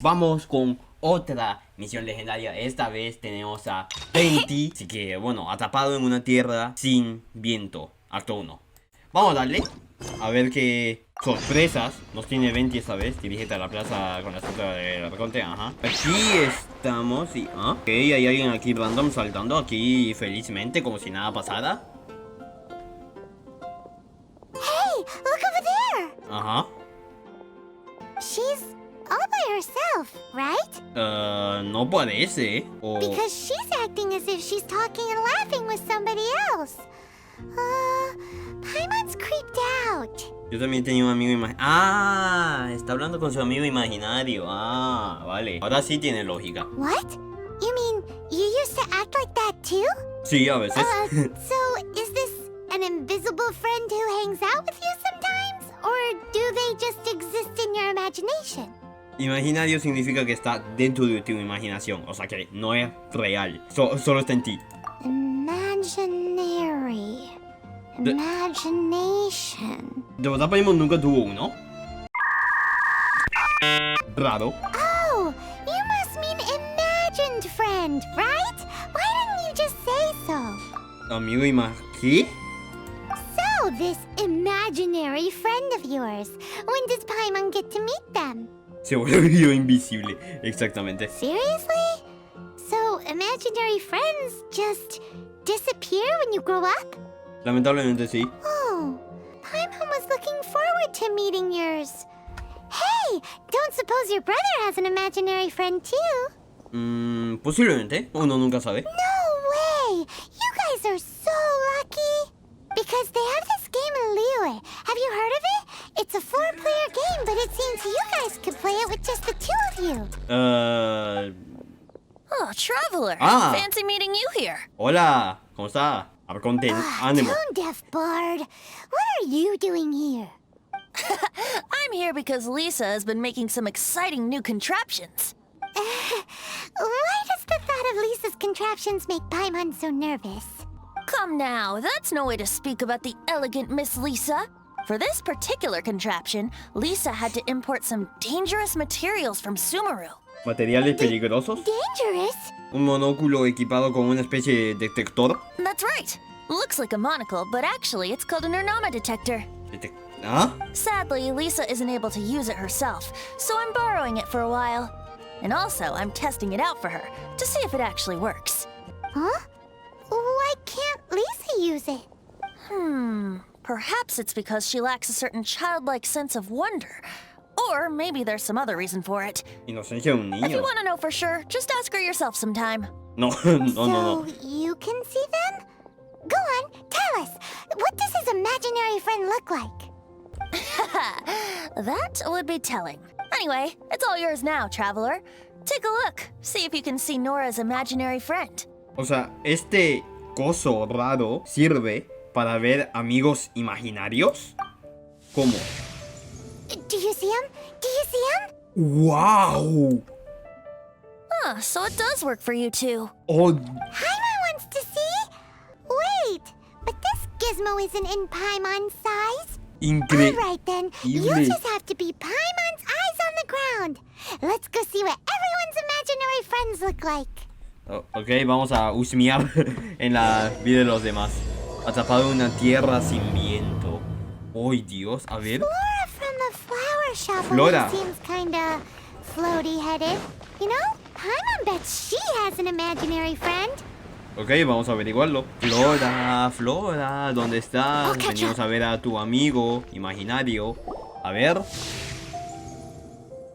Vamos con otra misión legendaria. Esta vez tenemos a VENTI. Así que bueno, atrapado en una tierra sin viento. Acto 1. Vamos a darle. A ver qué sorpresas nos tiene VENTI esta vez. Dirígete a la plaza con la estatua de Arconte. Ajá. Aquí estamos y... Ok, hay alguien aquí random saltando aquí felizmente como si nada pasara. Hey, look over there. Ajá. She's all by herself, right? No parece. O... Because she's acting as if she's talking and laughing with somebody else. Paimon's creeped out. Yo también tenía un amigo imaginario. Ah, está hablando con su amigo imaginario. Ah, vale. Ahora sí tiene lógica. What? You mean you used to act like that too? Sí, a veces. So is this an invisible friend who hangs out with you sometimes? Or do they just exist in your imagination? Imaginario significa que está dentro de tu imaginación. O sea que no es real. Solo está en ti. Imaginary. Imagination. De verdad, Paimon nunca tuvo uno. Raro. Oh, you must mean imagined friend, right? Why didn't you just say so? Amigo ¿Qué? So, this imaginary friend of yours, when does Paimon get to meet them? Se volvió invisible. Exactamente. Seriously? So, imaginary friends just disappear when you grow up? Lamentablemente sí. Oh, Paimon was looking forward to meeting yours. Hey, don't suppose your brother has an imaginary friend too? Posiblemente. Uno nunca sabe. No way! You guys are so lucky! Because they have this game in Liyue. Have you heard of it? It's a 4-player game, but it seems you guys could play it with just the 2 of you. Oh, Traveler. Ah. Fancy meeting you here. Hola. ¿Cómo está? Arconte, ánimo. Tone deaf bard. What are you doing here? I'm here because Lisa has been making some exciting new contraptions. Why does the thought of Lisa's contraptions make Paimon so nervous? Come now, that's no way to speak about the elegant Miss Lisa. For this particular contraption, Lisa had to import some dangerous materials from Sumeru. ¿Materiales peligrosos? Dangerous? Un monóculo equipado con una especie de detector. That's right. Looks like a monocle, but actually it's called an Ernoma detector. ¿Ah? Sadly, Lisa isn't able to use it herself, so I'm borrowing it for a while. And also, I'm testing it out for her, to see if it actually works. Huh? Why can't Lisa use it? Perhaps it's because she lacks a certain childlike sense of wonder. Or maybe there's some other reason for it. Inocencia de un If you niño. want to know for sure, just ask her yourself sometime. No, no. So, you can see them? Go on, tell us. What does his imaginary friend look like? That would be telling. Anyway, it's all yours now, Traveler. Take a look. See if you can see Nora's imaginary friend. O sea, este coso raro sirve para ver amigos imaginarios. ¿Cómo? Do you see him? Do you see him? ¡Wow! So it does work for you two. Oh, Paimon wants to see? Wait, but this gizmo isn't in Paimon's size. increíble. Alright then, you just have to be Paimon's eyes on the ground. Let's go see what everyone's imaginary friends look like. Ok, vamos a husmear en la vida de los demás. Atrapado en una tierra sin viento. ¡Ay, Dios! A ver. Flora from the flower shop Flora. always seems kinda floaty-headed. You know, Paimon bets she has an imaginary friend. Ok, vamos a averiguarlo. Flora, ¿dónde estás? Okay, Venimos a ver a tu amigo imaginario. A ver.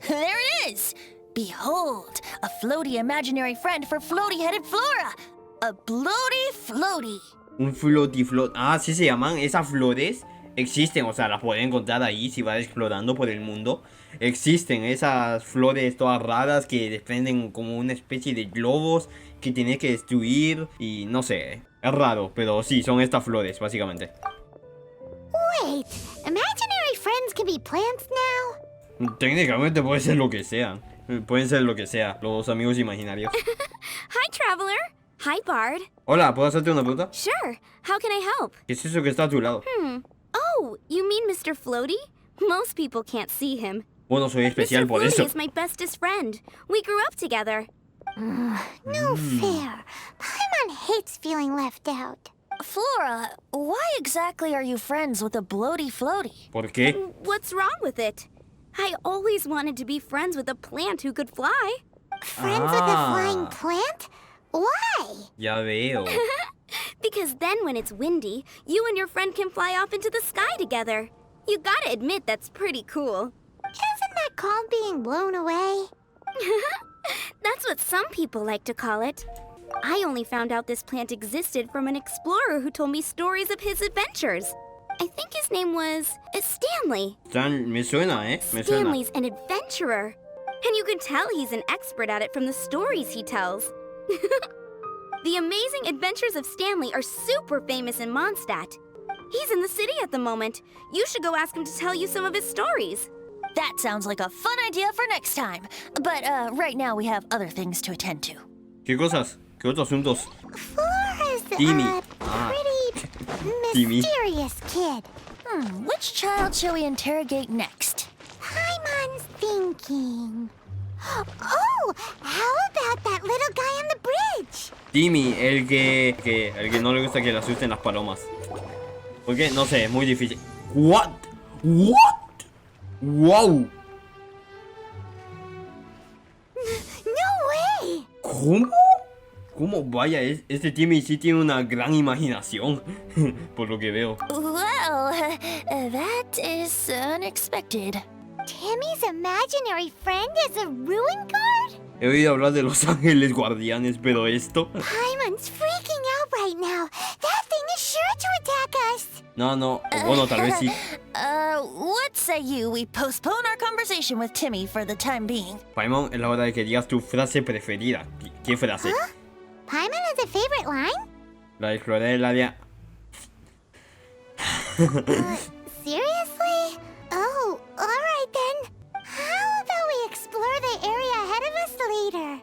There it is! Behold, a floaty imaginary friend for floaty-headed Flora! A floaty. Un flotiflot. Ah, sí se llaman. Esas flores existen, o sea, las pueden encontrar ahí si vas explorando por el mundo. Existen esas flores todas raras que desprenden como una especie de globos que tienes que destruir. Y no sé, es raro, pero sí, son estas flores, básicamente. Wait, imaginary friends can be plants now? Técnicamente puede ser lo que sean. Pueden ser lo que sea, los amigos imaginarios. Hi, Traveler. Hi, Bard. Hola, ¿puedo hacerte una pregunta? Sure. How can I help? ¿Qué es eso que está a tu lado? Oh, you mean Mr. Floaty? Most people can't see him. Bueno, soy especial Mr. por Floaty eso. is my bestest friend. We grew up together. No fair. Paimon hates feeling left out. Flora, why exactly are you friends with a bloaty floaty? ¿Por qué? What's wrong with it? I always wanted to be friends with a plant who could fly. Friends with a flying plant? Why? Ya veo. Because then when it's windy, you and your friend can fly off into the sky together. You gotta admit that's pretty cool. Isn't that called being blown away? That's what some people like to call it. I only found out this plant existed from an explorer who told me stories of his adventures. I think his name was Stanley. Me suena, Me suena. Stanley's an adventurer. And you can tell he's an expert at it from the stories he tells. The amazing adventures of Stanley are super famous in Mondstadt. He's in the city at the moment. You should go ask him to tell you some of his stories. That sounds like a fun idea for next time. But right now we have other things to attend to. ¿Qué cosas? ¿Qué otros asuntos? Flora's Timmy. a pretty Timmy. mysterious kid. Which child shall we interrogate next? Paimon's thinking. Oh, how about that little guy on the bridge? Timmy, el que no le gusta que le asusten las palomas. ¿Por qué? No sé, es muy difícil. What? What? Wow. No way! ¿Cómo? ¿Cómo? Vaya, este Timmy sí tiene una gran imaginación, por lo que veo. Well, that is unexpected. Timmy's imaginary friend is a ruin guard? He oído hablar de los ángeles guardianes, pero esto... Paimon's freaking out right now. That thing is sure to attack us. No, o bueno, tal vez sí. What say you we postpone our conversation with Timmy for the time being? Paimon, es la hora de que digas tu frase preferida. ¿Qué frase? Huh? Paimon has a favorite line? La de explorar el área... Seriously? Oh, alright then. How about we explore the area ahead of us later?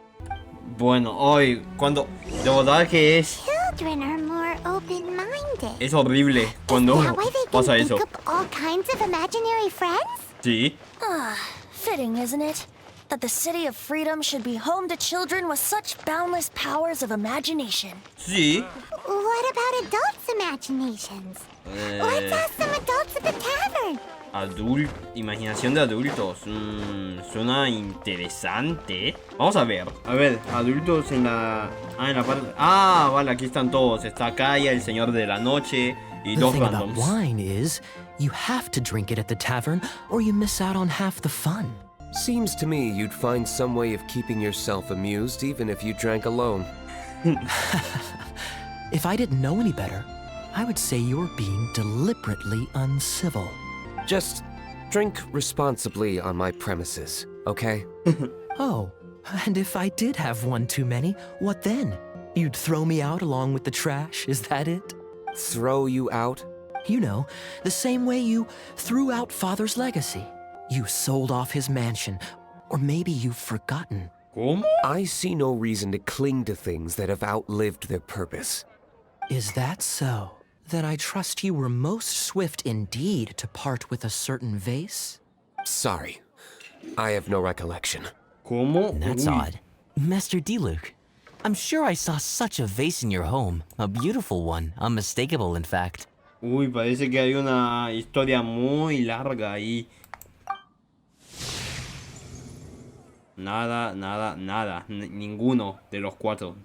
Bueno, hoy, cuando... De verdad que es... Children are more open-minded. Es horrible cuando That way they can pasa eso. think up all kinds of imaginary friends? Sí. Fitting, isn't it? That the City of Freedom should be home to children with such boundless powers of imagination. Sí. What about adults' imaginations? Let's ask some adults at the tavern. Imaginación de adultos. Suena interesante. Vamos a ver. A ver, adultos en la... en la parte... vale, aquí están todos. Está Kaya, el señor de la noche y The dos thing about randoms. wine is, you have to drink it at the tavern, or you miss out on half the fun. Seems to me you'd find some way of keeping yourself amused even if you drank alone. If I didn't know any better, I would say you're being deliberately uncivil. Just drink responsibly on my premises, okay? Oh, and if I did have one too many, what then? You'd throw me out along with the trash, is that it? Throw you out? You know, the same way you threw out Father's legacy. You sold off his mansion, or maybe you've forgotten. ¿Cómo? I see no reason to cling to things that have outlived their purpose. Is that so? Then I trust you were most swift indeed to part with a certain vase? Sorry, I have no recollection. ¿Cómo? That's Uy. odd. Master Diluc, I'm sure I saw such a vase in your home. A beautiful one, unmistakable in fact. Uy, parece que hay una historia muy larga ahí. Nada. Ninguno de los cuatro.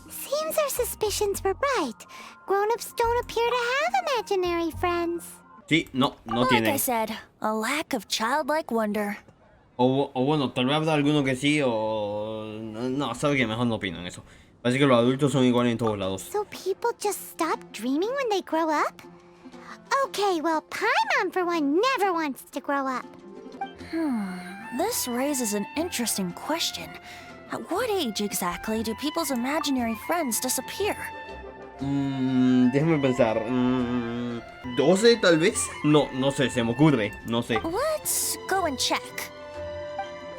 Seems our suspicions were right. Grown-ups don't appear to have imaginary friends. Sí, no Like I tienen. said, a lack of childlike wonder. O bueno, tal vez habrá alguno que sí o... No, sabe que mejor no opino en eso. Parece que los adultos son iguales en todos lados. So people just stop dreaming when they grow up? Okay, well, Paimon for one never wants to grow up. This raises an interesting question. At what age exactly do people's imaginary friends disappear? Déjame pensar. 12 tal vez. No sé, se me ocurre. No sé. Let's go and check.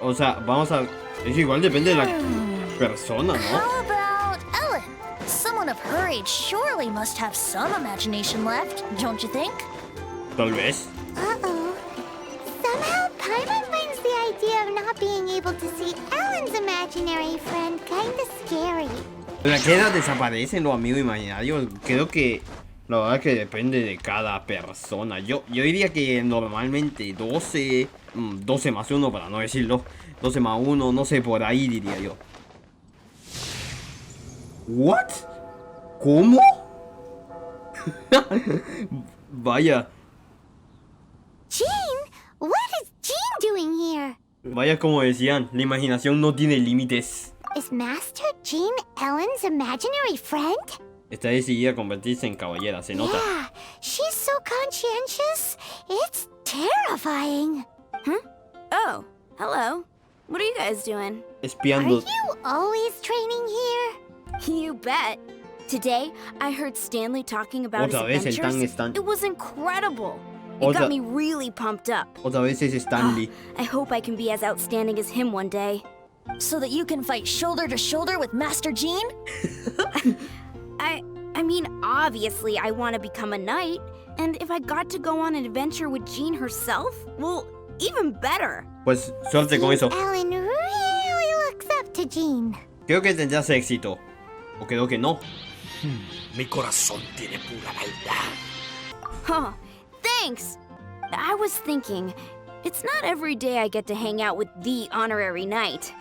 O sea, vamos a... Es igual, depende de la persona, ¿no? How about Ellen? Someone of her age surely must have some imagination left, don't you think? Tal vez. Uh-oh. able to see Alan's imaginary friend kinda scary. ¿A qué edad desaparecen los amigos imaginarios? Creo que la verdad que depende de cada persona. Yo diría que normalmente 12 más 1 para no decirlo. 12 más 1, no sé, por ahí diría yo. ¿What? ¿Cómo? Vaya. Jean? What is Jean doing here? Vaya, como decían, la imaginación no tiene límites. Is Master Jean Ellen's imaginary friend? Está decidida a convertirse en caballera, se nota. Yeah, she's so conscientious. It's terrifying. Oh, hello. What are you guys doing? Are Espiando. you always training here? You bet. Today, I heard Stanley talking about his Otra vez el adventures. Stan. It was incredible. It Otra- got me really pumped up. Otra vez es Stanley. I hope I can be as outstanding as him one day. So that you can fight shoulder to shoulder with Master Jean? I mean, obviously, I want to become a knight. And if I got to go on an adventure with Jean herself, well, even better. Pues suerte con eso. Ellen really looks up to Jean. Creo que tendrás éxito. O creo que no. Mi corazón tiene pura maldad. Huh, thanks. I was thinking, it's not every day I get to hang out with the honorary knight.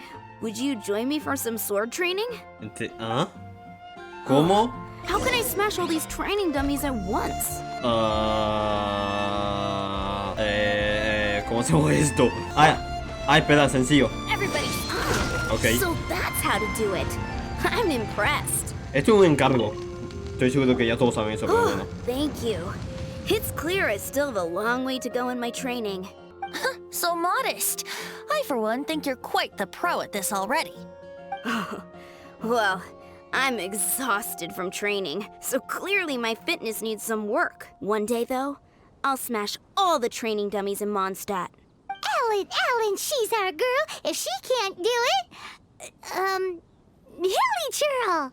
Would you join me for some sword training? ¿Ah? ¿Cómo? How can I smash all these training dummies at once? ¿Cómo se llama esto? Espera, sencillo. Everybody. Ok. So that's how to do it. I'm impressed. Esto es un encargo. Estoy seguro que ya todos saben eso, pero bueno. Thank you. It's clear I still have a long way to go in my training. So modest. I, for one, think you're quite the pro at this already. Well, I'm exhausted from training, so clearly my fitness needs some work. One day, though, I'll smash all the training dummies in Mondstadt. Ellen, she's our girl. If she can't do it, Hilly Churl.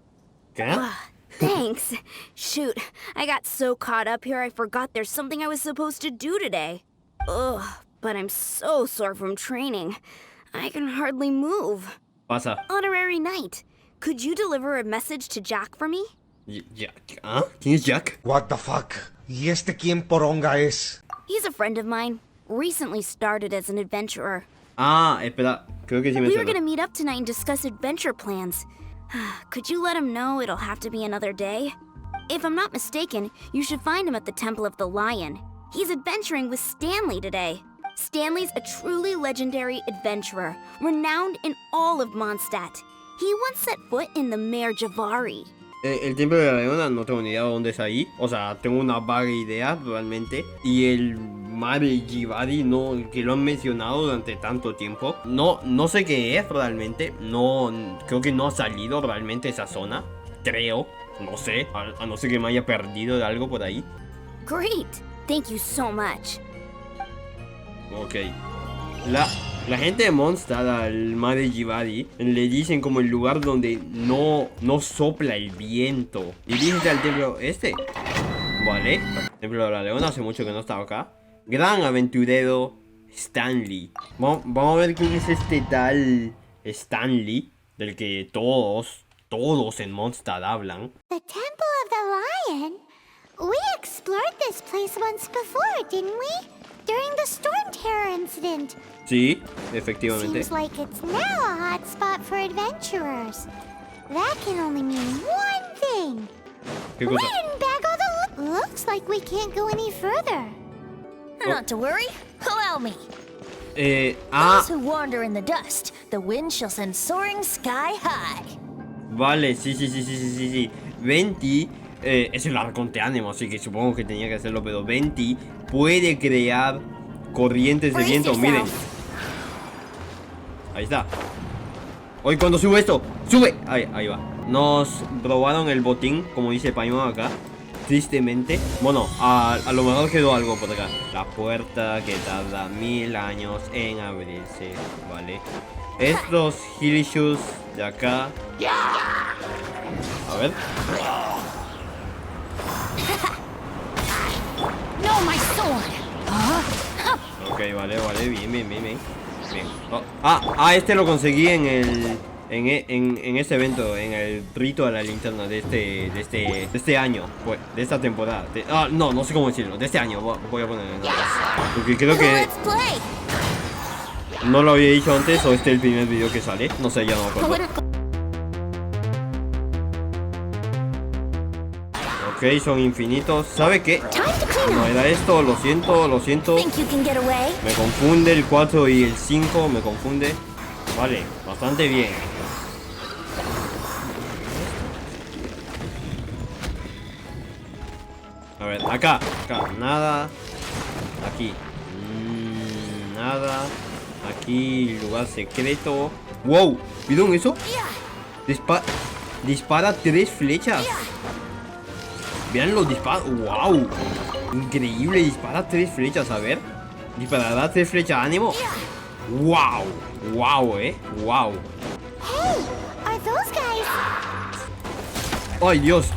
¿Qué? Thanks. Shoot, I got so caught up here I forgot there's something I was supposed to do today. Ugh, but I'm so sore from training. I can hardly move. Pasa. Honorary Knight, could you deliver a message to Jack for me? Jack. ¿Ah? ¿Quién es Jack? What the fuck? ¿Y este quién poronga es? He's a friend of mine. Recently started as an adventurer. Espera. Creo que sí me We were suena. gonna meet up tonight and discuss adventure plans. Could you let him know it'll have to be another day? If I'm not mistaken, you should find him at the Temple of the Lion. He's adventuring with Stanley today. Stanley's a truly legendary adventurer, renowned in all of Mondstadt. He once set foot in the Mare Javari. El Templo de la Leona no tengo ni idea de dónde es ahí. O sea, tengo una vaga idea realmente. Y el Mare Javari, no, que lo han mencionado durante tanto tiempo. No sé qué es realmente. No, creo que no ha salido realmente esa zona. Creo, no sé. A no ser que me haya perdido de algo por ahí. Great! Thank you so much. Ok. La gente de Mondstadt al Mare Javari le dicen como el lugar donde no sopla el viento. Dirígete al templo este. Vale. El Templo de la Leona, hace mucho que no estaba acá. Gran aventurero Stanley. Vamos a ver quién es este tal Stanley, del que todos en Mondstadt hablan. The Temple of the Lion? We explored this place once before, didn't we? During the Storm Terror incident. Sí, efectivamente. Seems like it's now a hot spot for adventurers. That can only mean one thing. ¿Qué We cosa? didn't bag all the looks like we can't go any further. Not to worry. Allow me. Those who wander in the dust, the wind shall send soaring sky high. Vale, sí. VENTI es el arconte ánimo, así que supongo que tenía que hacerlo, pero VENTI puede crear corrientes de viento, miren. Ahí está. Hoy cuando sube esto, sube. Ahí va. Nos robaron el botín, como dice Paimon acá. Tristemente. Bueno, a lo mejor quedó algo por acá. La puerta que tarda 1000 años en abrirse. Vale. Estos Hilly Shoes de acá. A ver. No, my sword. Ok, vale, bien. Bien. Oh, este lo conseguí en el... En este evento, en el rito de la linterna de este año, pues, de esta temporada. No sé cómo decirlo, de este año. Voy a poner porque creo que no lo había dicho antes, o este es el primer video que sale. No sé, ya no me acuerdo. Ok, son infinitos. ¿Sabe qué? No era esto, lo siento. Me confunde el 4 y el 5, me confunde. Vale, bastante bien. A ver, acá, nada. Aquí, nada. Aquí, lugar secreto. ¡Wow! ¿Vieron eso? Dispara 3 flechas. Vean los disparos. ¡Wow! Increíble, dispara 3 flechas. A ver, disparará 3 flechas, ánimo. ¡Wow! ¡Wow, ¡Wow! Hey, are those guys? ¡Ay, Dios!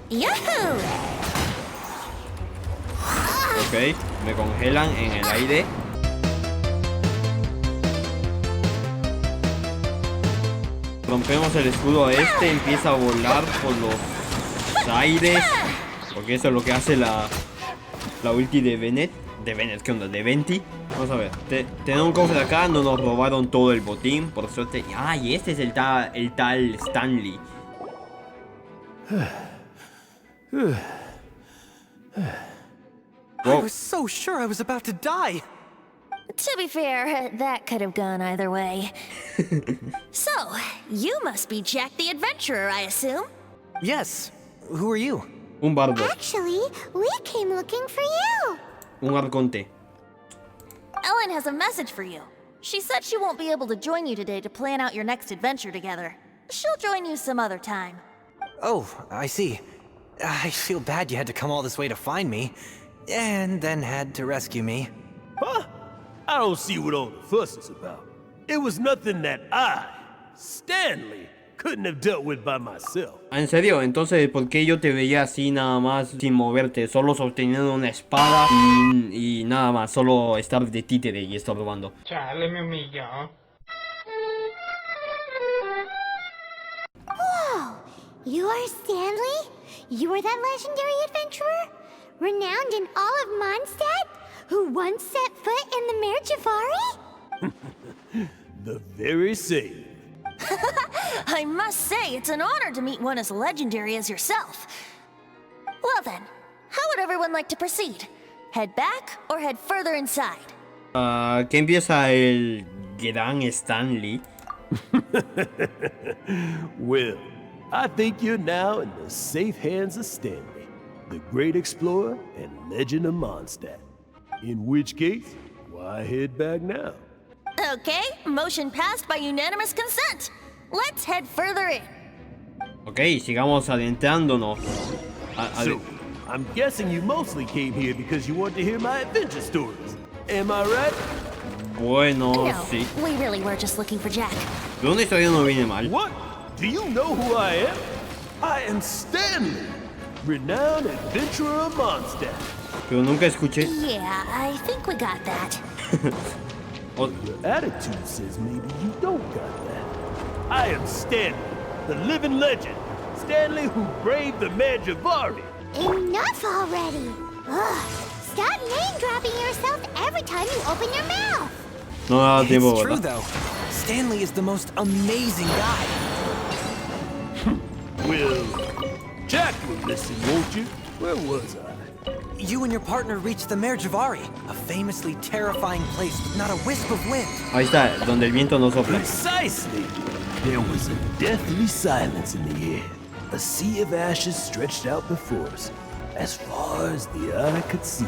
Yahoo! Ok, me congelan en el aire. Rompemos el escudo a este, empieza a volar por los aires. Porque eso es lo que hace la ulti de Bennett. ¿Qué onda? De Venti. Vamos a ver. Tenemos un cofre acá, no nos robaron todo el botín, por suerte. Ah, y este es el tal Stanley. I was so sure I was about to die. To be fair, that could have gone either way. So, you must be Jack the Adventurer, I assume? Yes. Who are you? Un bardo. Actually, we came looking for you. Un arconte. Ellen has a message for you. She said she won't be able to join you today to plan out your next adventure together. She'll join you some other time. Oh, I see. I feel bad you had to come all this way to find me, and then had to rescue me. Huh? I don't see what all the fuss is about. It was nothing that Stanley, couldn't have dealt with by myself. ¿En serio? Entonces, ¿por qué yo te veía así nada más sin moverte? Solo sosteniendo una espada y nada más, solo estar de títere y estar robando. Chale, me humilló. Whoa, you are Stanley? You are that legendary adventurer? Renowned in all of Mondstadt? Who once set foot in the Mare Javari? The very same. I must say, it's an honor to meet one as legendary as yourself. Well then, how would everyone like to proceed? Head back or head further inside? ¿Qué empieza el gran Stanley? Well, I think you're now in the safe hands of Stanley, the great explorer and legend of Mondstadt. In which case, why head back now? Okay, motion passed by unanimous consent. Let's head further in. Ok, sigamos adentrándonos. So, I'm guessing you mostly came here because you want to hear my adventure stories. Am I right? Bueno, No, sí. we really were just looking for Jack. De una historia no viene mal. What? Do you know who I am? I am Stanley, renowned adventurer of Mondstadt. Pero nunca escuché. Yeah, I think we got that. Your attitude says maybe you don't got that. I am Stanley, the living legend. Stanley who braved the Mare Javari. Enough already. Ugh. Stop name-dropping yourself every time you open your mouth. No da tiempo, It's true, ¿verdad? though. Stanley is the most amazing guy. Well, Jack will listen, won't you? Where was I? You and your partner reached the Mare Javari, a famously terrifying place with not a wisp of wind. Ahí está, donde el viento no sopla. Precisely. There was a deathly silence in the air. A sea of ashes stretched out before us, as far as the eye could see.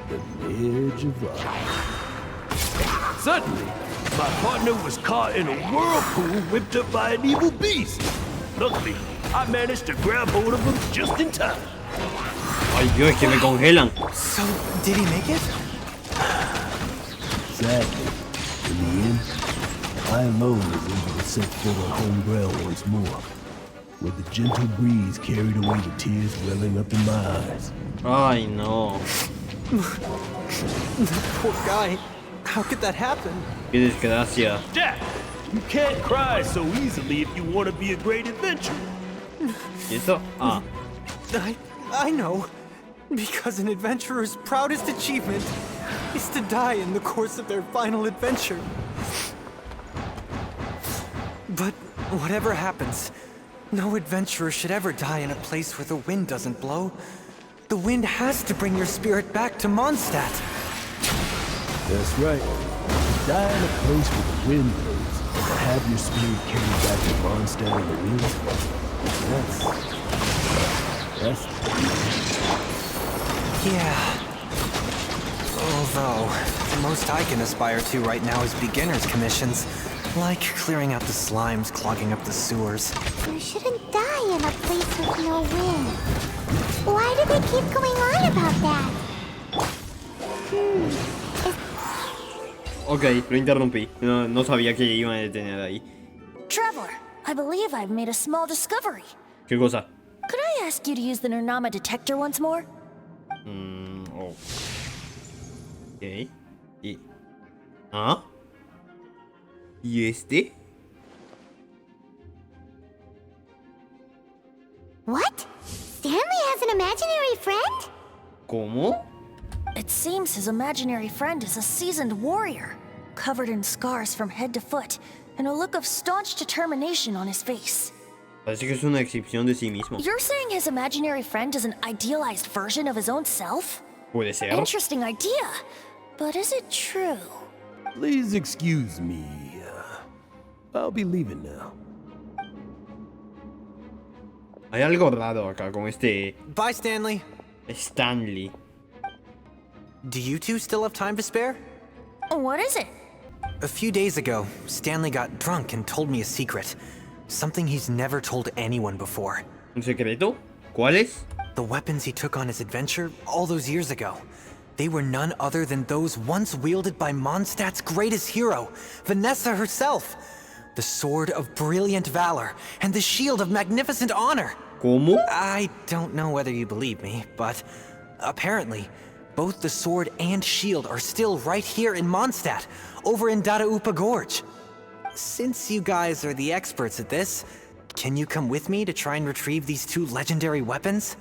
The Mare Javari. Suddenly, my partner was caught in a whirlpool whipped up by an evil beast. Luckily, I managed to grab hold of him just in time. Ay, Dios, es que me congelan. So, did he make it? Sadly, in the end, I alone was able to set foot on home ground once more, where the gentle breeze carried away the tears welling up in my eyes. Ay, no. Poor guy. How could that happen? Qué desgracia. Jack, you can't cry so easily if you want to be a great adventurer. ¿Y eso? Ah. I know. Because an adventurer's proudest achievement is to die in the course of their final adventure. But whatever happens, no adventurer should ever die in a place where the wind doesn't blow. The wind has to bring your spirit back to Mondstadt. That's right. Die in a place where the wind blows, and have your spirit carried back to Mondstadt in the wind. That's Yeah. Although, the most I can aspire to right now is beginner's commissions. Like clearing out the slimes clogging up the sewers. You shouldn't die in a place with no wind. Why do they keep going on about that? Ok, lo interrumpí. No sabía que iban a detener ahí. Traveler, I believe I've made a small discovery. ¿Qué cosa? Could I ask you to use the Nernama detector once more? Oh. Ok. Y... ¿Ah? ¿Y este? What? Stanley has an imaginary friend? ¿Cómo? It seems his imaginary friend is a seasoned warrior, covered in scars from head to foot, and a look of staunch determination on his face. Parece que es una exhibición de sí mismo. You're saying his imaginary friend is an idealized version of his own self? Puede ser. Interesting idea, but is it true? Please excuse me. I'll be leaving now. Hay algo raro acá con este Bye, Stanley. Stanley. Do you two still have time to spare? What is it? A few days ago, Stanley got drunk and told me a secret. Something he's never told anyone before. ¿Un secreto? ¿Cuál es? The weapons he took on his adventure all those years ago. They were none other than those once wielded by Mondstadt's greatest hero, Vanessa herself. The sword of brilliant valor and the shield of magnificent honor. ¿Cómo? I don't know whether you believe me, but apparently, both the sword and shield are still right here in Mondstadt, over in Dadaupa Gorge. Since you guys are the experts at this, can you come with me to try and retrieve these two legendary weapons?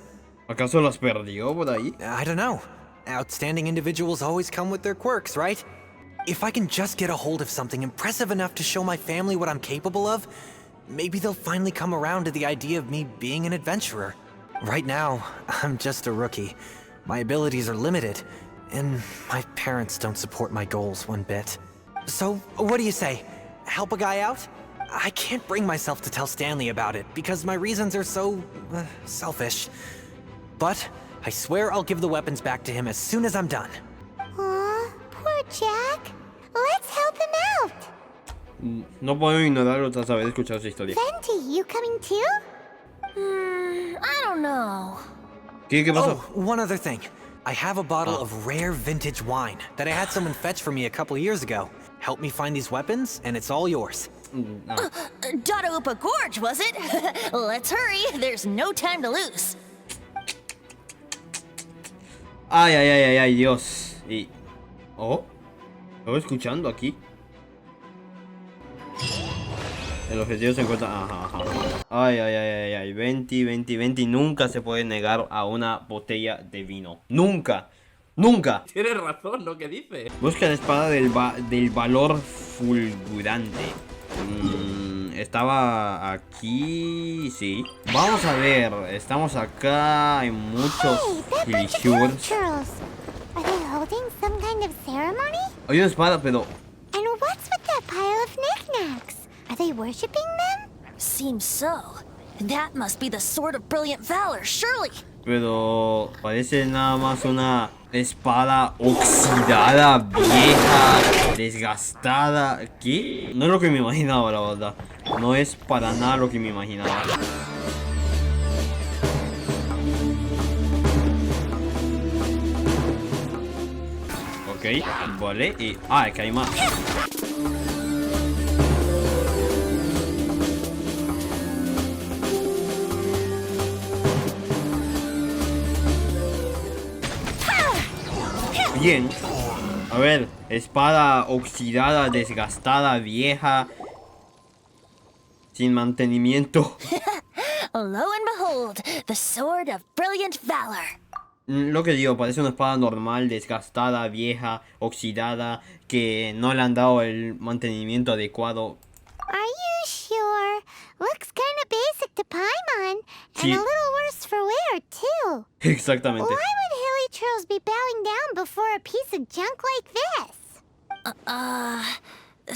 ¿Acaso las perdió por ahí? I don't know. Outstanding individuals always come with their quirks, right? If I can just get a hold of something impressive enough to show my family what I'm capable of, maybe they'll finally come around to the idea of me being an adventurer. Right now, I'm just a rookie. My abilities are limited, and my parents don't support my goals one bit. So, what do you say? Help a guy out? I can't bring myself to tell Stanley about it, because my reasons are so... selfish. But I swear I'll give the weapons back to him as soon as I'm done. Aw, poor Jack. Let's help him out. No puedo ignorarlo tras haber escuchado su historia. Venti, you coming too? I don't know. ¿Qué pasó? Oh, one other thing. I have a bottle of rare vintage wine that I had someone fetch for me a couple years ago. Help me find these weapons, and it's all yours. Dadaupa Gorge, was it? Let's hurry. There's no time to lose. Ay, Dios. Y... Oh, ¿lo estoy escuchando aquí? El objetivo se encuentra... Ajá. Ay. Venti. Nunca se puede negar a una botella de vino. Nunca. Tienes razón lo que dice. Busca la espada del valor fulgurante. Estaba aquí... Sí. Vamos a ver. Estamos acá. Hay muchos Hey, that bunch of Killshures. girls. Are they holding some kind of ceremony? Hay una espada, pero... And what's with that pile of knickknacks? Are they worshipping them? Seems so. That must be the sword of brilliant valor, surely. Pero parece nada más una espada oxidada, vieja, desgastada. ¿Qué? No es lo que me imaginaba, la verdad. No es para nada lo que me imaginaba. Ok, vale. Y... Ah, es que hay más. Bien. A ver. espada oxidada, desgastada, vieja, sin mantenimiento. Lo and behold, the sword of brilliant valor. Lo que digo, parece una espada normal, desgastada, vieja, oxidada, que no le han dado el mantenimiento adecuado. Are you sure? Looks kind of basic to Paimon, and Sí. a little worse for wear, too. Exactamente. Why would hilly churls be bowing down before a piece of junk like this?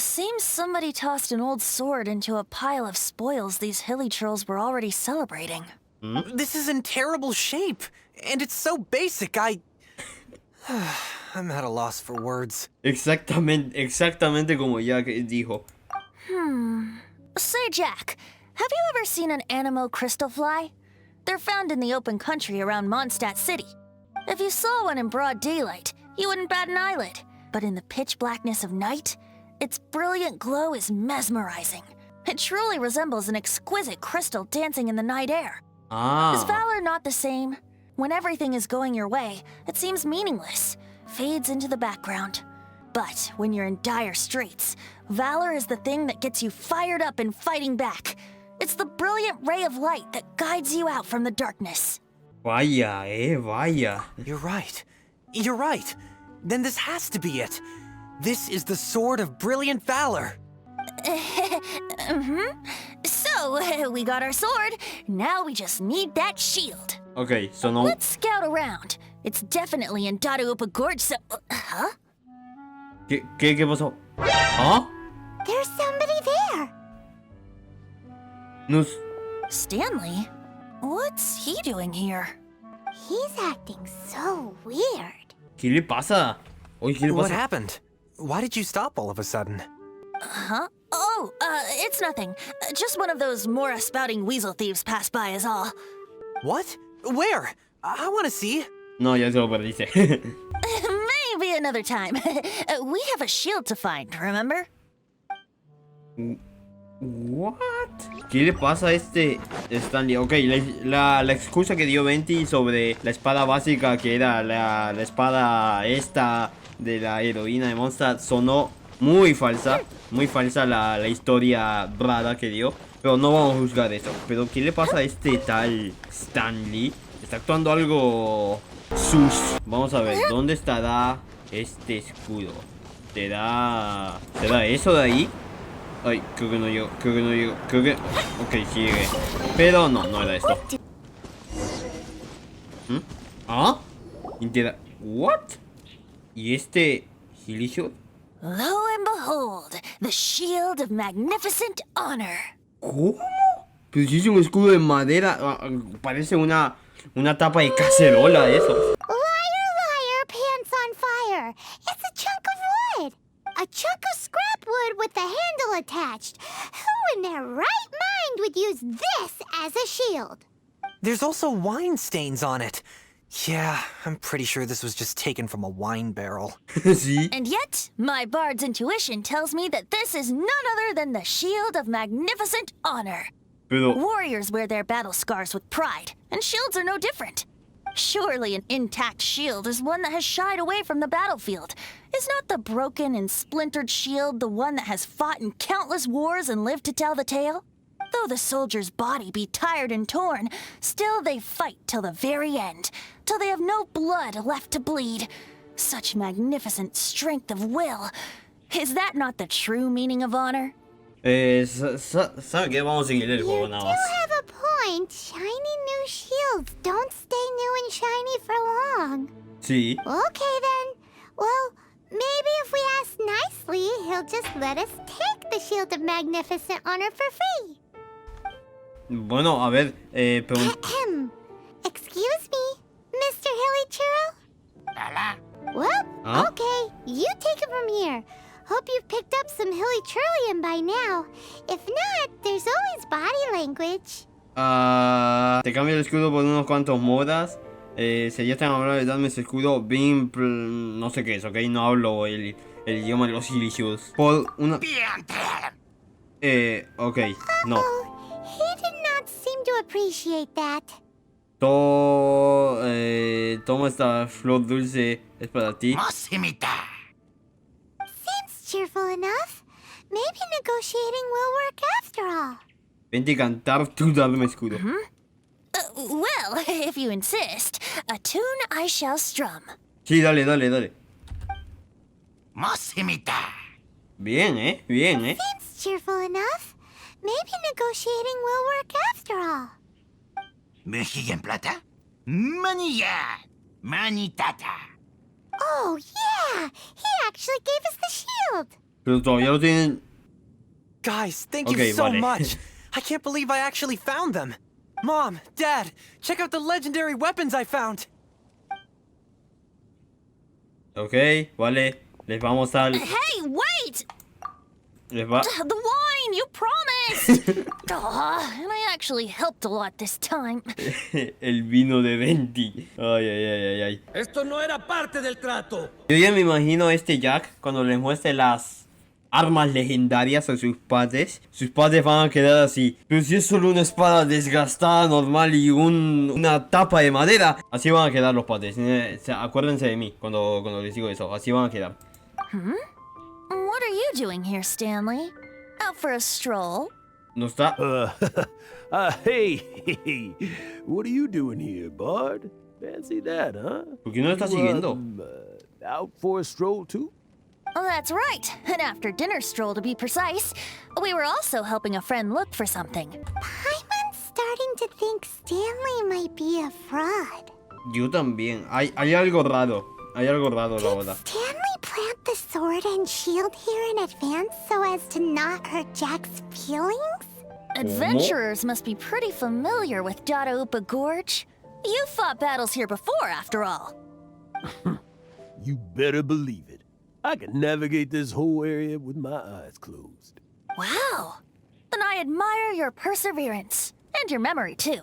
Seems somebody tossed an old sword into a pile of spoils these hilly churls were already celebrating. This is in terrible shape, and it's so basic, I'm at a loss for words. Exactamente como Jack dijo. Say, Jack, have you ever seen an Anemo crystal fly? They're found in the open country around Mondstadt City. If you saw one in broad daylight, you wouldn't bat an eyelid. But in the pitch blackness of night, its brilliant glow is mesmerizing. It truly resembles an exquisite crystal dancing in the night air. Is valor not the same? When everything is going your way, it seems meaningless, fades into the background. But when you're in dire straits, valor is the thing that gets you fired up and fighting back. It's the brilliant ray of light that guides you out from the darkness. Vaya, vaya. You're right. You're right. Then this has to be it. This is the sword of brilliant valor. So, we got our sword. Now we just need that shield. Ok, so no. Let's scout around. It's definitely in Darupa Gorge, so... Huh? ¿Qué pasó? ¿Ah? There's somebody there. Nos... Stanley? What's he doing here? He's acting so weird. ¿Qué le pasa? Oye, ¿qué le What pasa? happened? Why did you stop all of a sudden? Huh? Oh, it's nothing. Just one of those Mora-spouting weasel thieves passed by is all. What? Where? I want to see. No, ya se lo perdiste. Maybe another time. We have a shield to find, remember? What? ¿Qué le pasa a este Stanley? Ok, la excusa que dio Venti sobre la espada básica, que era la espada esta de la heroína de Mondstadt, sonó muy falsa. Muy falsa la historia rara que dio. Pero no vamos a juzgar eso. Pero ¿qué le pasa a este tal Stanley? Está actuando algo sus. Vamos a ver, ¿dónde estará este escudo? ¿Será eso de ahí? Ay, creo que no llego, creo que... Ok, sí llegué. Pero no era esto. ¿Ah? ¿What? ¿Y este Hilishot? Lo and behold, the shield of magnificent honor. ¿Cómo? Pero si es un escudo de madera. Parece una tapa de cacerola de eso. Liar, liar, pants on fire. It's a chunk of wood. A chunk of scrap wood with the handle attached. Who in their right mind would use this as a shield? There's also wine stains on it. Yeah, I'm pretty sure this was just taken from a wine barrel. Sí. And yet, my bard's intuition tells me that this is none other than the shield of magnificent honor. Pero... Warriors wear their battle scars with pride, and shields are no different. Surely an intact shield is one that has shied away from the battlefield. Is not the broken and splintered shield the one that has fought in countless wars and lived to tell the tale? Though the soldier's body be tired and torn, still they fight till the very end, till they have no blood left to bleed. Such magnificent strength of will. Is that not the true meaning of honor? ¿Sabe qué? Vamos a seguir el juego nada más. You have a point. Shiny new shields don't stay new and shiny for long. Sí. Okay then. Well, maybe if we ask nicely, he'll just let us take the shield of magnificent honor for free. Bueno, a ver, Excuse me, Mr. Hilly Churl? Well, Huh? okay, you take it from here. Hope you've picked up some Hilly Churlian by now. If not, there's always body language. te cambio el escudo por unos cuantos modas. Sería tan amable de darme ese escudo. Bim, no sé qué es, ok. No hablo el idioma de los ilícitos. Por una. Ok, no. He did not seem to appreciate that. Toma esta flor dulce. Es para ti. cheerful enough. Maybe negotiating will work after all. Vente cantar, tú darme escudo. Well, if you insist, a tune I shall strum. Sí, dale, dale, dale. Mosimita. Bien, bien, Seems cheerful enough. Maybe negotiating will work after all. Mejilla en plata. Manilla. Manitata. Oh, yeah! He actually gave us the shield! Pero todavía lo tienen. Guys, thank Okay, you so vale. much. I can't believe I actually found them. Mom, Dad, check out the legendary weapons I found. Ok, vale. Les vamos al. Hey, wait! Les va. The wine, you promised! And I actually helped a lot this time. El vino de VENTI. Ay, ay, ay, ay, ay. Esto no era parte del trato. Yo ya me imagino a este Jack cuando les muestre las armas legendarias a sus padres. Sus padres van a quedar así. Pero si es solo una espada desgastada normal y una tapa de madera. Así van a quedar los padres. Acuérdense de mí cuando les digo eso. Así van a quedar. What are you doing here, Stanley? Out for a stroll? No está. Hey, what are you doing here, Bard? Fancy that, huh? ¿Por qué no lo está siguiendo? Out for a stroll too? Oh, that's right. An after-dinner stroll, to be precise. We were also helping a friend look for something. Paimon's starting to think Stanley might be a fraud. Yo también. Hay algo raro. Hay algo raro, la Did verdad. Stanley plant the sword and shield here in advance so as to not hurt Jack's feelings? Adventurers must be pretty familiar with Dadaupa Gorge. You fought battles here before, after all. You better believe it. I can navigate this whole area with my eyes closed. Wow. Then I admire your perseverance. And your memory, too.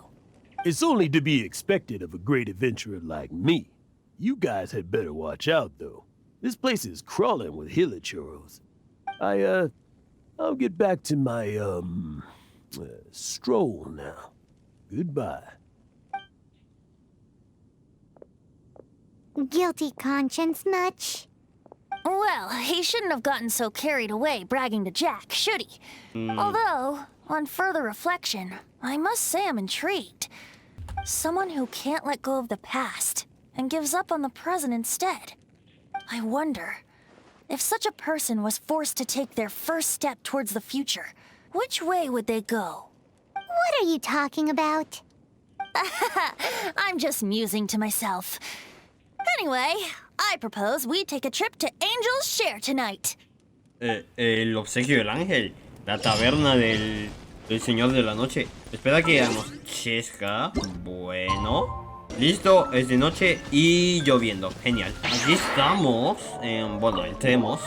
It's only to be expected of a great adventurer like me. You guys had better watch out, though. This place is crawling with hilichurros. I'll get back to my, stroll now. Goodbye. Guilty conscience much? Well, he shouldn't have gotten so carried away bragging to Jack, should he? Although, on further reflection, I must say I'm intrigued. Someone who can't let go of the past and gives up on the present instead. I wonder, if such a person was forced to take their first step towards the future, which way would they go? What are you talking about? I'm just musing to myself. Anyway, I propose we take a trip to Angel's Share tonight. El obsequio del ángel. La taberna del señor de la noche. Espera que anochezca. Bueno. Listo, es de noche y lloviendo. Genial. Aquí estamos. Bueno, entremos.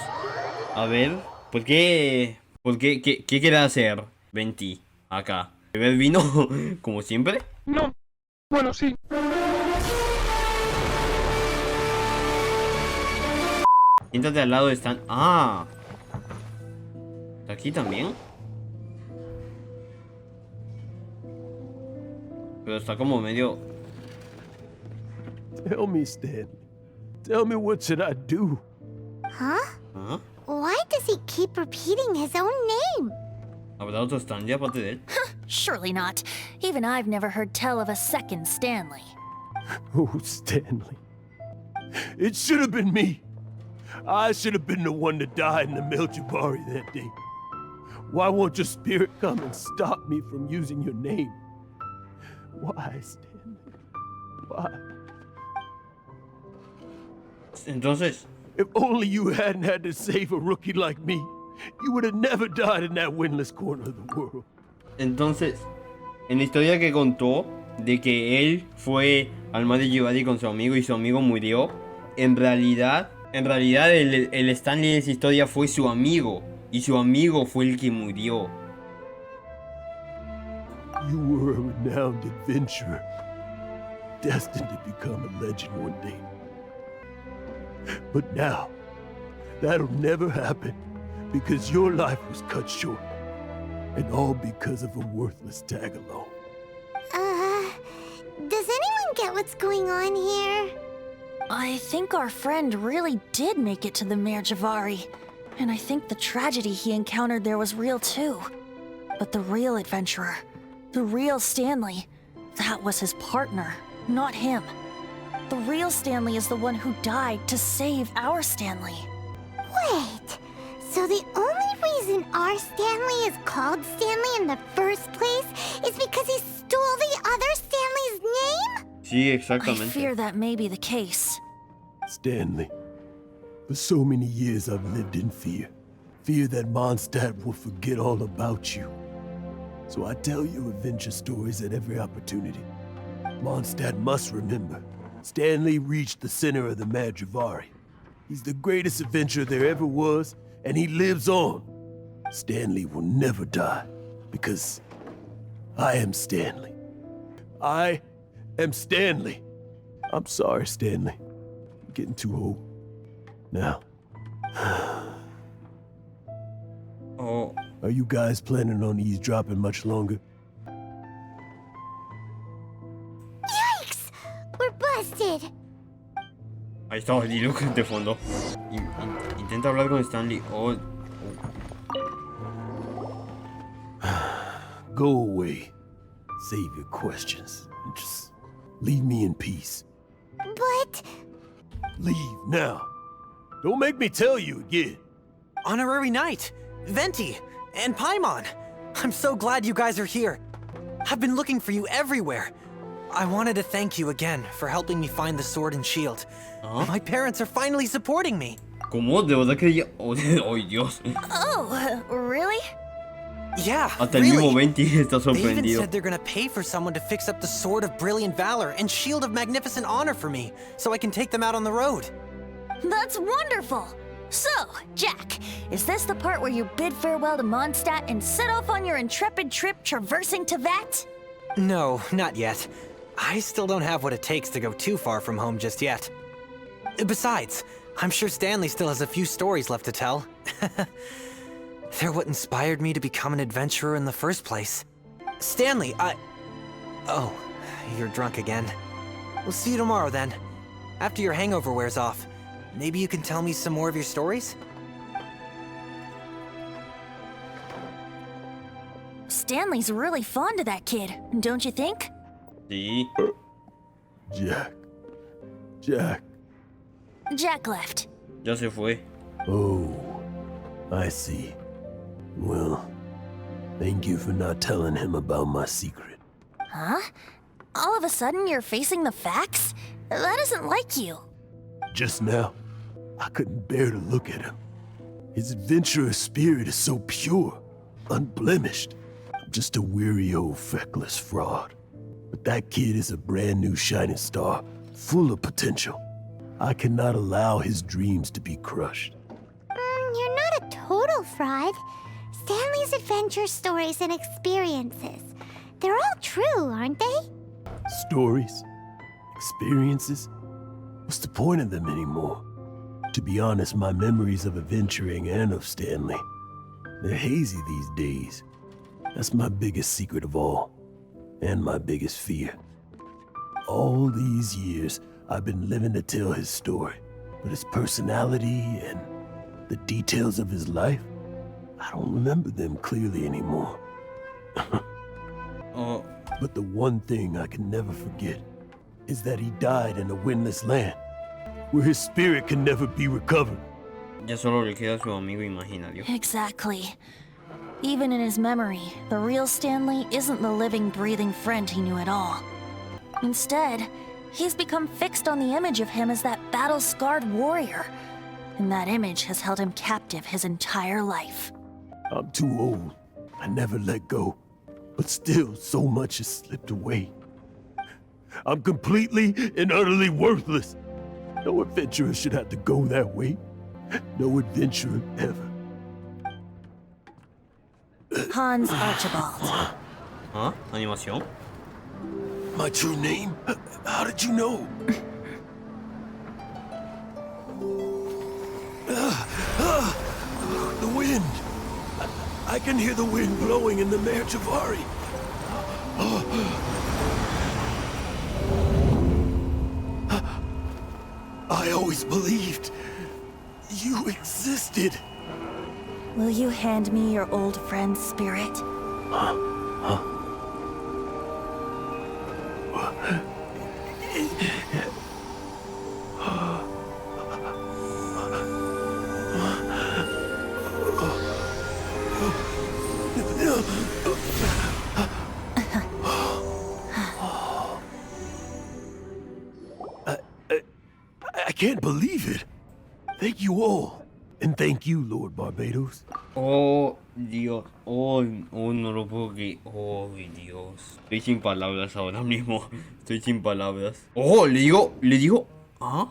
A ver. ¿Por qué? ¿Qué quiere hacer VENTI acá? ¿Beber vino como siempre? No. Bueno, sí. Siéntate al lado de Stan. Ah. ¿Está aquí también? Pero está como medio... Tell me, Stan. Tell me, what should I do? Huh? ¿Ah? Why does he keep repeating his own name? ¿Habrá otro Stanley aparte de él? Surely not. Even I've never heard tell of a second Stanley. Oh, Stanley. It should have been me. I should have been the one to die in the Meljabari that day. Why won't your spirit come and stop me from using your name? Why, Stanley? Why? Entonces... If only you hadn't had to save a rookie like me, you would have never died in that windless corner of the world. Entonces, en la historia que contó de que él fue al mar de Yubari con su amigo y su amigo murió, en realidad el Stanley de esa historia fue su amigo y su amigo fue el que murió. You were a renowned adventurer, destined to become a legend one day. But now, that'll never happen because your life was cut short, and all because of a worthless tag-along. Does anyone get what's going on here? I think our friend really did make it to the Meljabari. And I think the tragedy he encountered there was real too. But the real adventurer, the real Stanley, that was his partner, not him. The real Stanley is the one who died to save our Stanley. Wait, so the only reason our Stanley is called Stanley in the first place is because he stole the other Stanley's name? Sí, I exactamente. fear that may be the case. Stanley, for so many years I've lived in fear. Fear that Mondstadt will forget all about you. So I tell you adventure stories at every opportunity. Mondstadt must remember, Stanley reached the center of the Madrivari. He's the greatest adventurer there ever was, and he lives on. Stanley will never die, because I am Stanley. I am Stanley. I'm sorry, Stanley. I'm getting too old. Now. Oh, Are you guys planning on eavesdropping much longer? Yikes! We're busted! ahí está Diluc de fondo. Intenta hablar con Stanley. Oh, Go away. Save your questions. And just leave me in peace. But... Leave now. Don't make me tell you again. Honorary Knight, Venti, and Paimon. I'm so glad you guys are here. I've been looking for you everywhere. I wanted to thank you again for helping me find the sword and shield. My parents are finally supporting me. ¿Cómo? ¿De verdad que ya? Oh, oh, Dios. Oh, really? Yeah, Hasta el really. mismo Venti está They even sorprendido. said they're gonna pay for someone to fix up the Sword of Brilliant Valor and Shield of Magnificent Honor for me, so I can take them out on the road. That's wonderful! So, Jack, is this the part where you bid farewell to Mondstadt and set off on your intrepid trip traversing Teyvat? No, not yet. I still don't have what it takes to go too far from home just yet. Besides, I'm sure Stanley still has a few stories left to tell. They're what inspired me to become an adventurer in the first place. Stanley, Oh, you're drunk again. We'll see you tomorrow then. After your hangover wears off. Maybe you can tell me some more of your stories? Stanley's really fond of that kid, don't you think? Sí. Jack. Jack left. Ya se fue. Oh, I see. Well, thank you for not telling him about my secret. Huh? All of a sudden you're facing the facts? That isn't like you. Just now, I couldn't bear to look at him. His adventurous spirit is so pure, unblemished. I'm just a weary old feckless fraud. But that kid is a brand new shining star, full of potential. I cannot allow his dreams to be crushed. You're not a total fraud. Stanley's adventure stories and experiences. They're all true, aren't they? Stories? Experiences? What's the point of them anymore? To be honest, my memories of adventuring and of Stanley, they're hazy these days. That's my biggest secret of all, and my biggest fear. All these years, I've been living to tell his story, but his personality and the details of his life, I don't remember them clearly anymore. Oh, But the one thing I can never forget is that he died in a windless land, where his spirit can never be recovered. ya solo le queda su amigo imaginario. Exactly. Even in his memory, the real Stanley isn't the living, breathing friend he knew at all. Instead, he's become fixed on the image of him as that battle-scarred warrior. And that image has held him captive his entire life. I'm too old. I never let go. But still, so much has slipped away. I'm completely and utterly worthless. No adventurer should have to go that way. No adventurer ever. Hans Archibald. ¿Ah? ¿Animación? My true name? How did you know? The wind. I can hear the wind blowing in the Madrivari. I always believed you existed. Will you hand me your old friend's spirit? I can't believe it. Thank you all. And thank you, Lord Barbados. Oh, Dios. Oh, no lo puedo creer. Oh, Dios. Estoy sin palabras ahora mismo. Estoy sin palabras. Oh, le digo. Ah.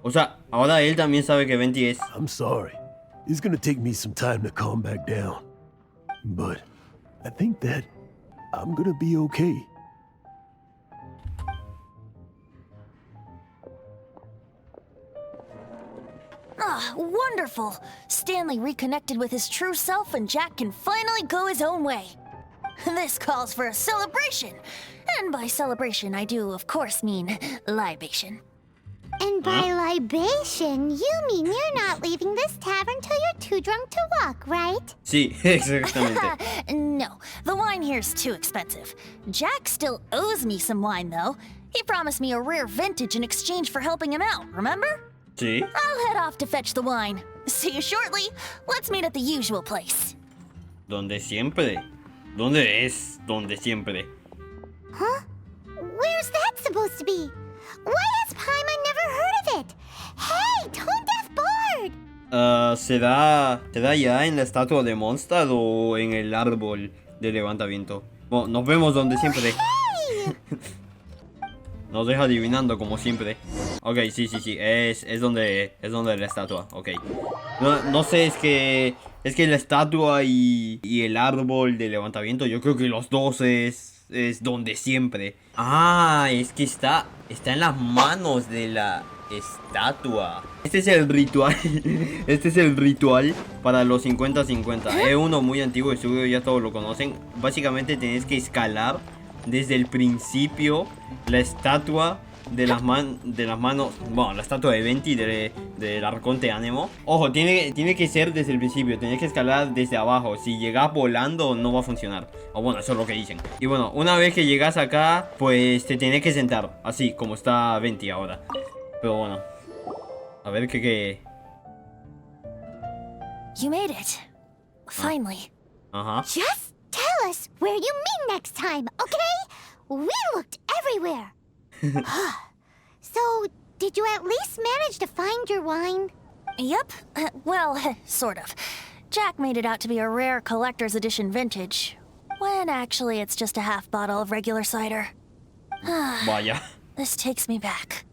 O sea, ahora él también sabe que Venti es. I'm sorry. It's gonna take me some time to calm back down. But I think that I'm gonna be okay. Ah, wonderful! Stanley reconnected with his true self and Jack can finally go his own way. This calls for a celebration. And by celebration, I do, of course, mean libation. And by libation, you mean you're not leaving this tavern till you're too drunk to walk, right? Sí, exactamente. No, the wine here's too expensive. Jack still owes me some wine, though. He promised me a rare vintage in exchange for helping him out, remember? Sí. I'll head off to fetch the wine. See you shortly. Let's meet at the usual place. Donde siempre. ¿Dónde es donde siempre? Huh? Where's that supposed to be? Why has Paimon never heard of it? Hey, Tone Deaf Bard! ¿Será ya en la estatua de Mondstadt o en el árbol de levantamiento? Bueno, nos vemos donde siempre. Hey! Nos deja adivinando como siempre. Ok, sí, es donde la estatua, ok. No sé, es que la estatua y el árbol de levantamiento, yo creo que los dos es donde siempre. Ah, es que está en las manos de la estatua. Este es el ritual. Este es el ritual para los 50-50. Es uno muy antiguo, seguro ya todos lo conocen. Básicamente tenés que escalar desde el principio la estatua de las manos, bueno, la estatua de Venti del arconte Anemo. Ojo, tiene que ser desde el principio, tenés que escalar desde abajo. Si llegas volando no va a funcionar. O bueno, eso es lo que dicen. Y bueno, una vez que llegas acá, pues te tenés que sentar, así como está Venti ahora. Pero bueno, a ver qué. You made it. Finally. Ajá. Just tell us where you meet next time, okay? We looked everywhere. So, did you at least manage to find your wine? Yep. Well, sort of. Jack made it out to be a rare collector's edition vintage, when actually it's just a half bottle of regular cider. Vaya. This takes me back.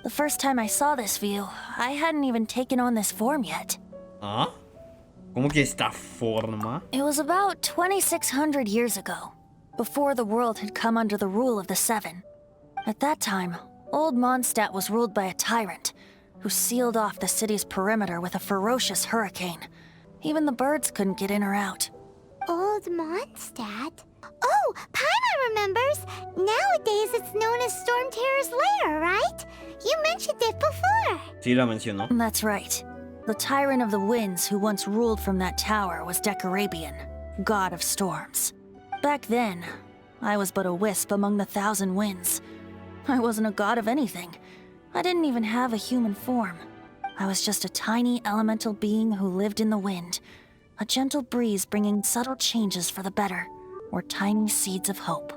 The first time I saw this view, I hadn't even taken on this form yet. ¿Ah? ¿Cómo que esta forma? It was about 2,600 years ago, before the world had come under the rule of the Seven. At that time, Old Mondstadt was ruled by a tyrant who sealed off the city's perimeter with a ferocious hurricane. Even the birds couldn't get in or out. Old Mondstadt? Oh, Paimon remembers! Nowadays it's known as Storm Terror's lair, right? You mentioned it before. Sí, la mencionó. That's right. The tyrant of the winds who once ruled from that tower was Decarabian, god of storms. Back then, I was but a wisp among the thousand winds. I wasn't a god of anything. I didn't even have a human form. I was just a tiny elemental being who lived in the wind, a gentle breeze bringing subtle changes for the better, or tiny seeds of hope.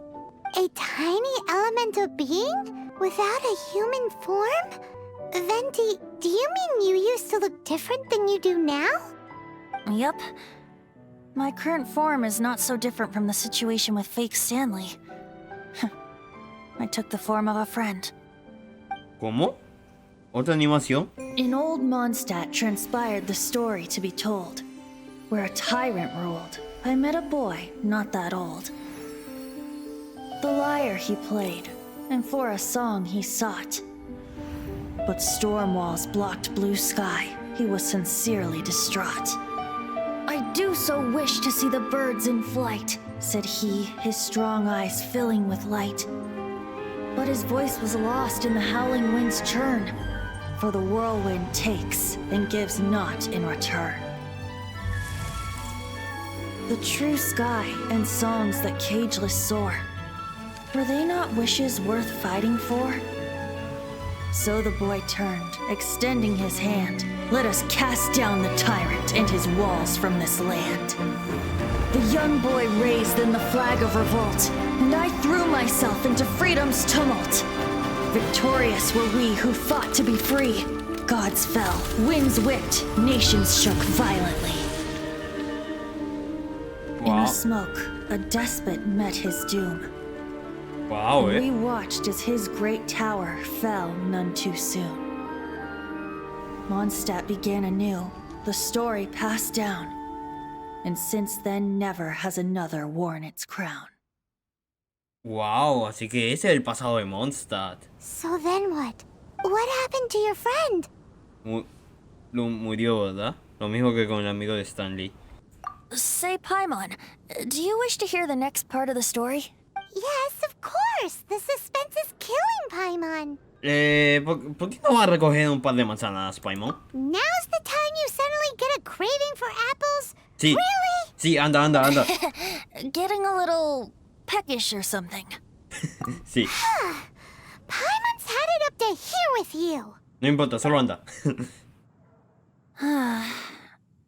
A tiny elemental being? Without a human form? Venti, do you mean you used to look different than you do now? Yep. My current form is not so different from the situation with fake Stanley. I took the form of a friend. ¿Cómo? ¿Otra animación? In Old Mondstadt transpired the story to be told. Where a tyrant ruled, I met a boy not that old. The lyre he played, and for a song he sought. But storm walls blocked blue sky, he was sincerely distraught. I do so wish to see the birds in flight, said he, his strong eyes filling with light. But his voice was lost in the howling wind's churn, for the whirlwind takes and gives not in return. The true sky and songs that cageless soar. Were they not wishes worth fighting for? So the boy turned, extending his hand. Let us cast down the tyrant and his walls from this land. The young boy raised then the flag of revolt, and I threw myself into freedom's tumult. Victorious were we who fought to be free. Gods fell, winds whipped, nations shook violently. In the smoke, a despot met his doom. Wow, We watched as his great tower fell none too soon. Mondstadt began anew, the story passed down, and since then never has another worn its crown. Wow, así que ese es el pasado de Mondstadt. So then what? What happened to your friend? Murió, ¿verdad? Lo mismo que con el amigo de Stanley. Say, Paimon, do you wish to hear the next part of the story? Yes, of course. The suspense is killing Paimon. ¿Por qué no va a recoger un par de manzanas, Paimon? Now's the time you suddenly get a craving for apples? Sí. Really? Sí, anda. Getting a little peckish or something. Sí. Paimon's had it up to here with you. No importa, solo anda.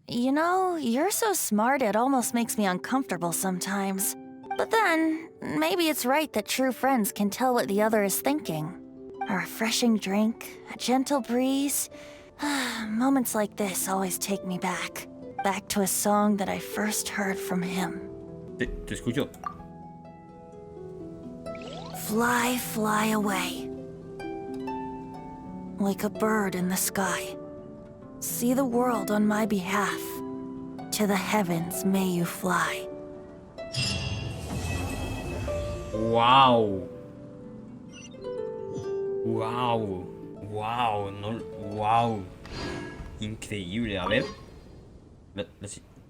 You know, you're so smart it almost makes me uncomfortable sometimes. But then, maybe it's right that true friends can tell what the other is thinking. A refreshing drink, a gentle breeze. Moments like this always take me back. Back to a song that I first heard from him. Te escucho. Fly, fly away. Like a bird in the sky. See the world on my behalf. To the heavens may you fly. Wow. Increíble, a ver.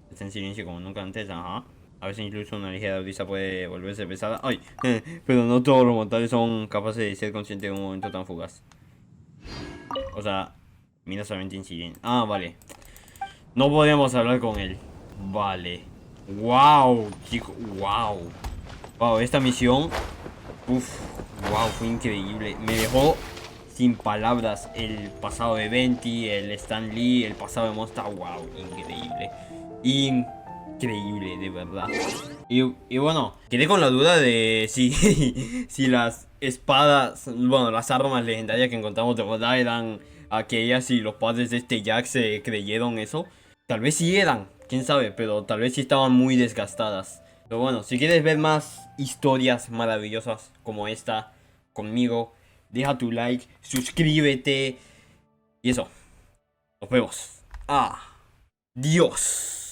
Está en silencio como nunca antes, ajá. A veces incluso una ligera brisa puede volverse pesada. Ay, pero no todos los mortales son capaces de ser conscientes de un momento tan fugaz. O sea, mira solamente en silencio. Ah, vale. No podemos hablar con él. Vale. Wow, chico, wow, esta misión. Fue increíble. Me dejó sin palabras el pasado de VENTI, el Stan Lee, el pasado de Mondstadt. Wow, increíble, de verdad. Y bueno, quedé con la duda de si las espadas, bueno, las armas legendarias que encontramos de verdad eran aquellas y los padres de este Jack se creyeron eso. Tal vez sí eran, quién sabe, pero tal vez sí estaban muy desgastadas. Pero bueno, si quieres ver más historias maravillosas como esta conmigo, deja tu like, suscríbete y eso. Nos vemos. Adiós.